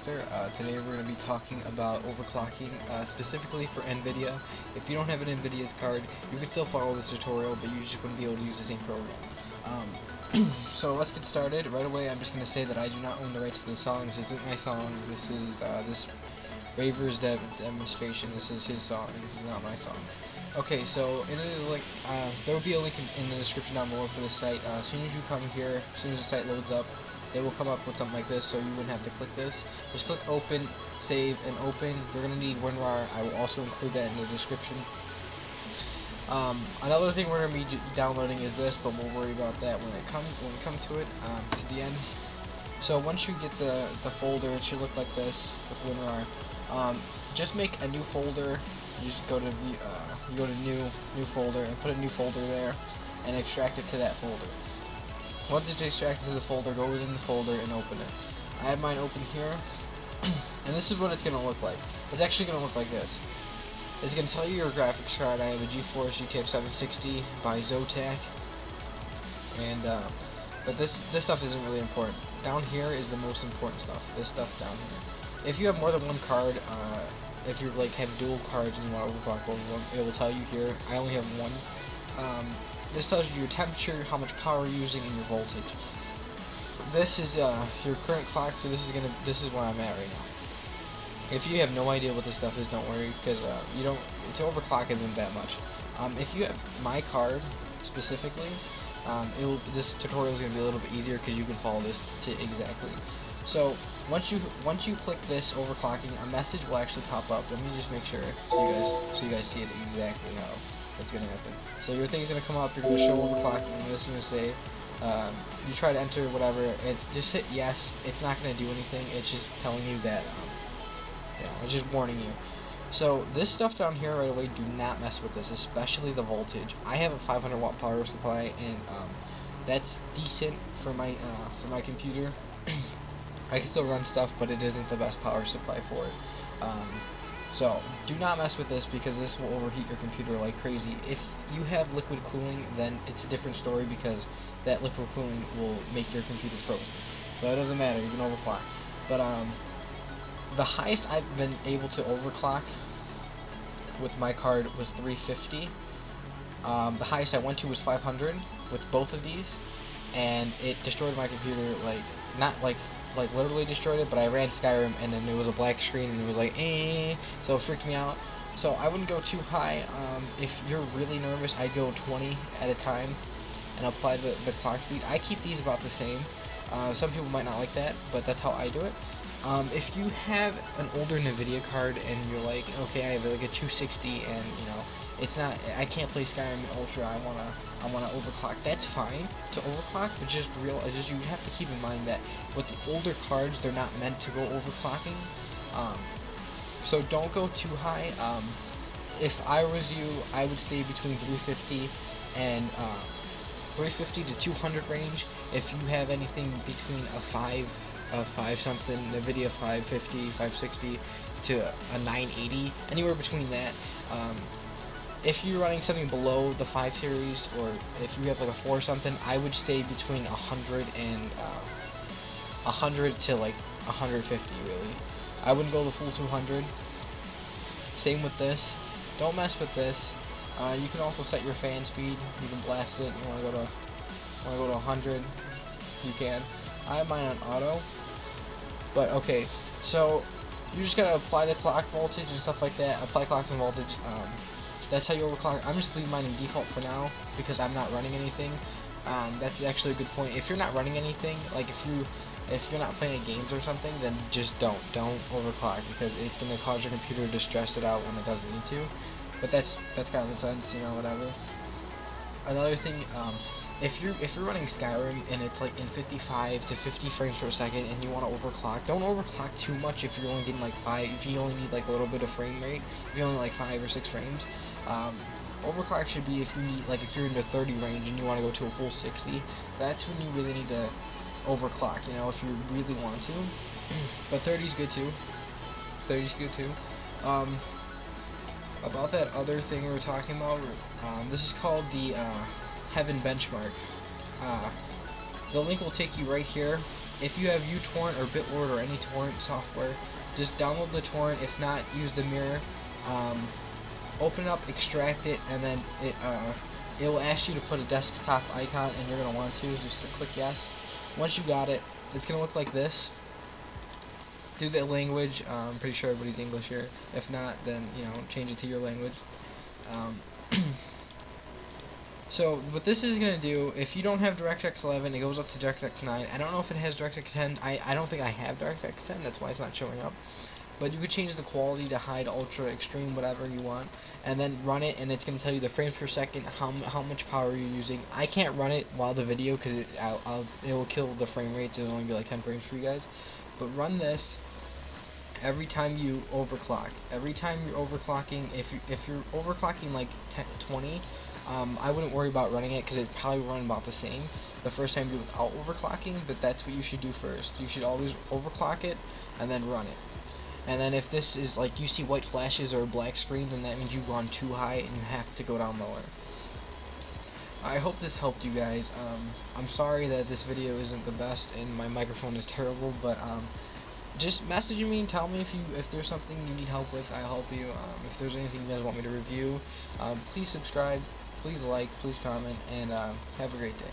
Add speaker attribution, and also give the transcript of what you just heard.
Speaker 1: Master. Today we're going to be talking about overclocking, specifically for Nvidia. If you don't have an Nvidia's card, you can still follow this tutorial, but you just wouldn't be able to use the same program. So let's get started. Right away, I'm just going to say that I do not own the rights to the song. This isn't my song. This is this Raver's demonstration. This is his song. This is not my song. Okay, so there will be a link in the description down below for the site. As soon as you come here, as soon as the site loads up, it will come up with something like this, so you wouldn't have to click this. Just click open, save, and open. You're going to need WinRAR. I will also include that in the description. Another thing we're going to be downloading is this, but we'll worry about that when we come to it, to the end. So once you get the folder, it should look like this with WinRAR. Just make a new folder. You just go to new folder and put a new folder there and extract it to that folder. Once it's extracted to the folder, go within the folder and open it. I have mine open here, and this is what it's going to look like. It's actually going to look like this. It's going to tell you your graphics card. I have a Geforce GTX 760 by Zotac, and but this stuff isn't really important. Down here is the most important stuff. This stuff down here. If you have more than one card, if you have dual cards and you want to overclock both of them, it will tell you here. I only have one. This tells you your temperature, how much power you're using, and your voltage. This is your current clock, so this is where I'm at right now. If you have no idea what this stuff is, don't worry, because to overclock isn't that much. If you have my card specifically, this tutorial is going to be a little bit easier because you can follow this to exactly. So once you click this overclocking, a message will actually pop up. Let me just make sure so you guys see it exactly how it's gonna happen. So your thing's gonna come up. You're gonna show overclocking, and this is gonna say you try to enter whatever. It's just hit yes. It's not gonna do anything. It's just telling you that it's just warning you. So this stuff down here right away, do not mess with this, especially the voltage. I have a 500 watt power supply, and that's decent for my computer. I can still run stuff, but it isn't the best power supply for it. So do not mess with this because this will overheat your computer like crazy. If you have liquid cooling, then it's a different story because that liquid cooling will make your computer frozen. So it doesn't matter, you can overclock. But the highest I've been able to overclock with my card was 350. The highest I went to was 500 with both of these, and it destroyed my computer, not literally destroyed it, but I ran Skyrim and then it was a black screen and it was like so it freaked me out. So I wouldn't go too high. If you're really nervous, I'd go 20 at a time and apply the clock speed. I keep these about the same. Some people might not like that, but that's how I do it. If you have an older Nvidia card and you're like, okay, I have like a 260 and I can't play Skyrim in Ultra, I wanna overclock. That's fine to overclock, but you have to keep in mind that with the older cards, they're not meant to go overclocking. So don't go too high. If I was you, I would stay between 350 and 350 to 200 range. If you have anything between a 5 something, Nvidia 550, 560 to a 980, anywhere between that. If you're running something below the 5 series, or if you have like a 4 or something, I would stay between 100 and 100 to like 150 really. I wouldn't go the full 200. Same with this. Don't mess with this. You can also set your fan speed. You can blast it. You want to go to 100. You can. I have mine on auto. But okay, so you just gotta apply the clock voltage and stuff like that. Apply clocks and voltage. That's how you overclock. I'm just leaving mine in default for now because I'm not running anything. That's actually a good point. If you're not running anything, like if you're not playing games or something, then just don't overclock because it's gonna cause your computer to stress it out when it doesn't need to. But that's common sense, whatever. Another thing, if you're running Skyrim and it's like in 55 to 50 frames per second and you want to overclock, don't overclock too much if you're only getting like 5. If you only need like a little bit of frame rate, if you're only like 5 or 6 frames. Overclock should be if you're in the 30 range and you want to go to a full 60. That's when you really need to overclock, if you really want to. But 30's good too. 30's good too. About that other thing we were talking about, this is called the Heaven benchmark. The link will take you right here. if you have uTorrent or BitLord or any torrent software, just download the torrent. If not, use the mirror. Open it up, extract it, and then it will ask you to put a desktop icon, and you're gonna want to just click yes. Once you got it, it's gonna look like this. Do the language. I'm pretty sure everybody's English here. If not, then change it to your language. So what this is going to do, if you don't have DirectX 11, it goes up to DirectX 9. I don't know if it has DirectX 10. I don't think I have DirectX 10. That's why it's not showing up. But you could change the quality to high, to ultra, extreme, whatever you want, and then run it, and it's going to tell you the frames per second, how much power you're using. I can't run it while the video because it will kill the frame rate. It'll only be like 10 frames for you guys. But run this every time you overclock. Every time you're overclocking, if you're overclocking like 20, I wouldn't worry about running it because it probably run about the same the first time you do without overclocking, but that's what you should do first. You should always overclock it and then run it. And then if this is like you see white flashes or a black screen, then that means you've gone too high and have to go down lower. I hope this helped you guys. I'm sorry that this video isn't the best and my microphone is terrible, but just message me and tell me if there's something you need help with. I'll help you. If there's anything you guys want me to review, please subscribe, please like, please comment, and have a great day.